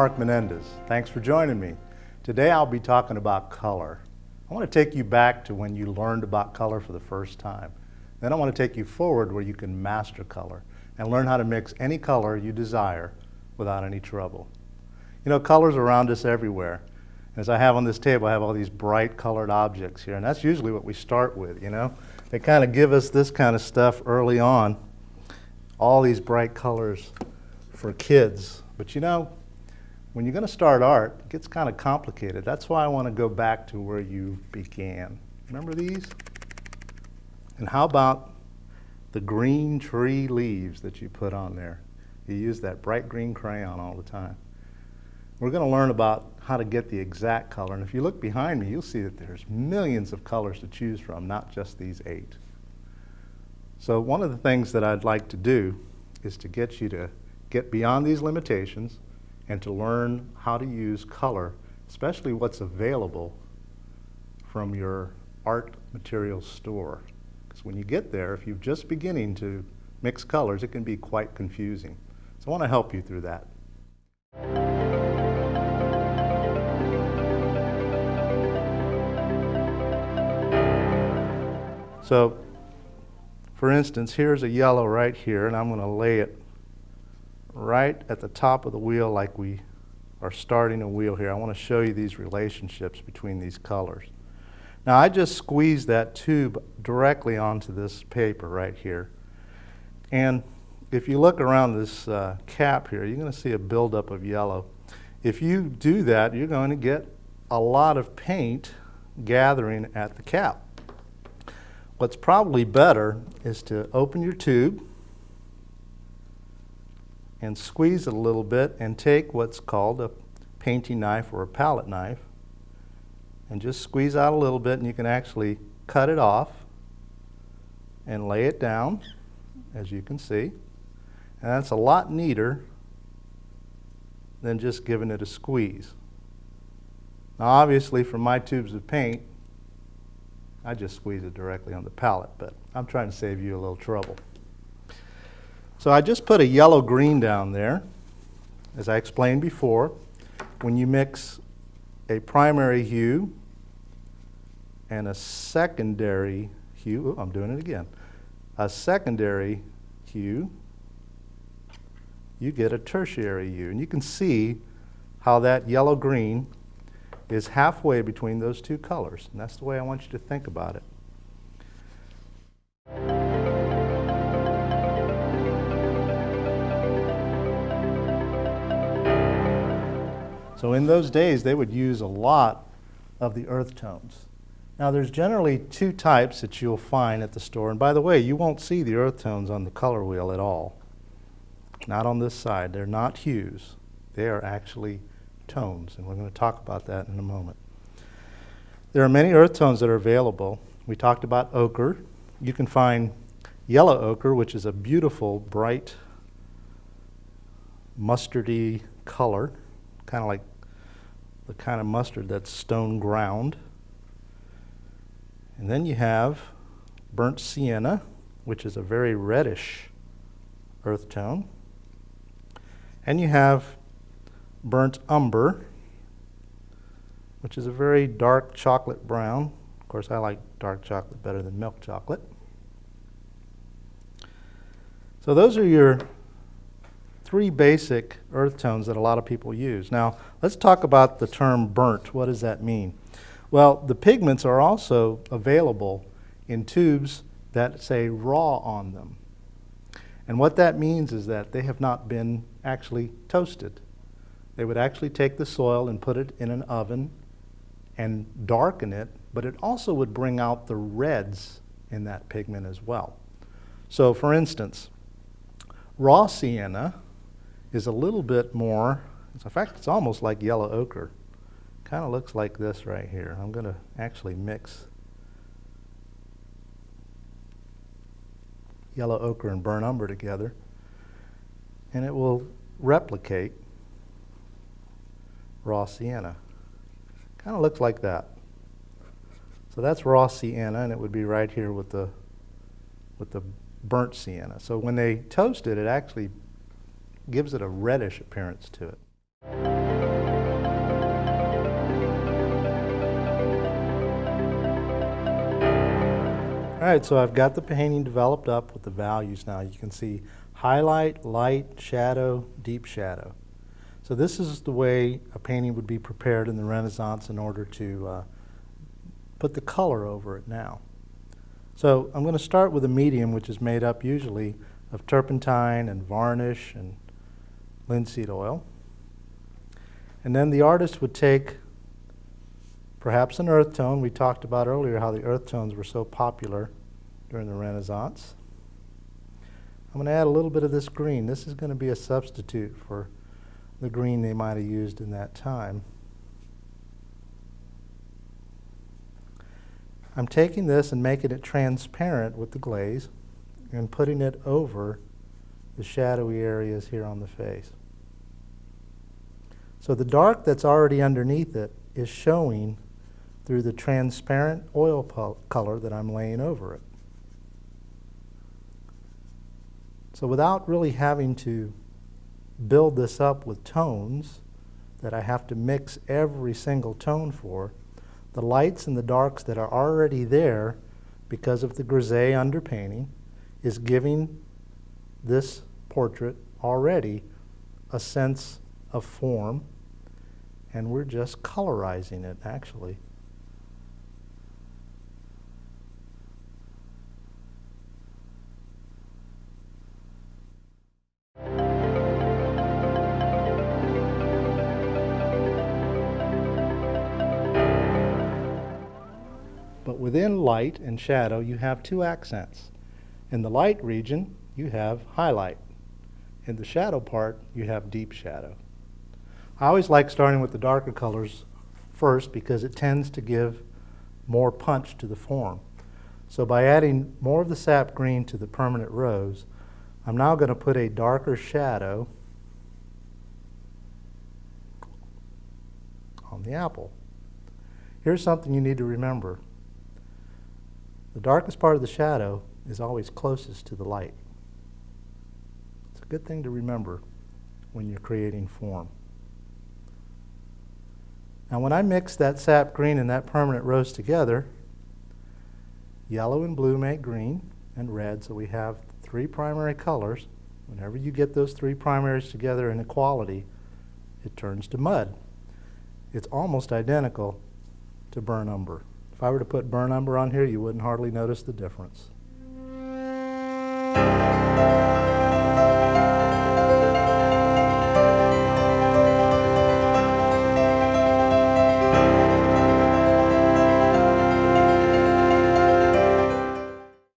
Mark Menendez. Thanks for joining me. Today I'll be talking about color. I want to take you back to when you learned about color for the first time. Then I want to take you forward where you can master color and learn how to mix any color you desire without any trouble. You know, colors around us everywhere. As I have on this table, I have all these bright colored objects here, and that's usually what we start with, you know. They kind of give us this kind of stuff early on, all these bright colors for kids. But you know, when you're going to start art, it gets kind of complicated. That's why I want to go back to where you began. Remember these? And how about the green tree leaves that you put on there? You use that bright green crayon all the time. We're going to learn about how to get the exact color. And if you look behind me, you'll see that there's millions of colors to choose from, not just these 8. So one of the things that I'd like to do is to get you to get beyond these limitations and to learn how to use color, especially what's available from your art materials store. Because when you get there, if you're just beginning to mix colors, it can be quite confusing. So I want to help you through that. So, for instance, here's a yellow right here, and I'm going to lay it right at the top of the wheel like we are starting a wheel here. I want to show you these relationships between these colors. Now I just squeezed that tube directly onto this paper right here. And if you look around this cap here, you're going to see a buildup of yellow. If you do that, you're going to get a lot of paint gathering at the cap. What's probably better is to open your tube and squeeze it a little bit and take what's called a painting knife or a palette knife and just squeeze out a little bit, and you can actually cut it off and lay it down, as you can see. And that's a lot neater than just giving it a squeeze. Now obviously from my tubes of paint, I just squeeze it directly on the palette, but I'm trying to save you a little trouble. So I just put a yellow-green down there. As I explained before, when you mix a primary hue and a secondary hue, I'm doing it again, a secondary hue, you get a tertiary hue. And you can see how that yellow-green is halfway between those two colors. And that's the way I want you to think about it. So in those days, they would use a lot of the earth tones. Now there's generally 2 types that you'll find at the store. And by the way, you won't see the earth tones on the color wheel at all. Not on this side. They're not hues. They are actually tones. And we're going to talk about that in a moment. There are many earth tones that are available. We talked about ochre. You can find yellow ochre, which is a beautiful, bright, mustardy color, kind of like the kind of mustard that's stone ground. And then you have burnt sienna, which is a very reddish earth tone. And you have burnt umber, which is a very dark chocolate brown. Of course, I like dark chocolate better than milk chocolate. So those are your 3 basic earth tones that a lot of people use. Now, let's talk about the term burnt. What does that mean? Well, the pigments are also available in tubes that say raw on them. And what that means is that they have not been actually toasted. They would actually take the soil and put it in an oven and darken it, but it also would bring out the reds in that pigment as well. So for instance, raw sienna is a little bit more, in fact, it's almost like yellow ochre. Kind of looks like this right here. I'm going to actually mix yellow ochre and burnt umber together, and it will replicate raw sienna. Kind of looks like that. So that's raw sienna, and it would be right here with the burnt sienna. So when they toast it, it actually gives it a reddish appearance to it. All right, so I've got the painting developed up with the values now. You can see highlight, light, shadow, deep shadow. So this is the way a painting would be prepared in the Renaissance in order to put the color over it now. So I'm going to start with a medium, which is made up usually of turpentine and varnish and linseed oil. And then the artist would take perhaps an earth tone. We talked about earlier how the earth tones were so popular during the Renaissance. I'm going to add a little bit of this green. This is going to be a substitute for the green they might have used in that time. I'm taking this and making it transparent with the glaze and putting it over the shadowy areas here on the face. So the dark that's already underneath it is showing through the transparent oil color that I'm laying over it. So without really having to build this up with tones that I have to mix every single tone for, the lights and the darks that are already there because of the grisaille underpainting is giving this portrait already a sense of form, and we're just colorizing it actually. But within light and shadow, you have two accents. In the light region, you have highlight. In the shadow part, you have deep shadow. I always like starting with the darker colors first because it tends to give more punch to the form. So by adding more of the sap green to the permanent rose, I'm now going to put a darker shadow on the apple. Here's something you need to remember. The darkest part of the shadow is always closest to the light. It's a good thing to remember when you're creating form. Now when I mix that sap green and that permanent rose together, yellow and blue make green and red, so we have three primary colors. Whenever you get those three primaries together in equality, it turns to mud. It's almost identical to burnt umber. If I were to put burnt umber on here, you wouldn't hardly notice the difference.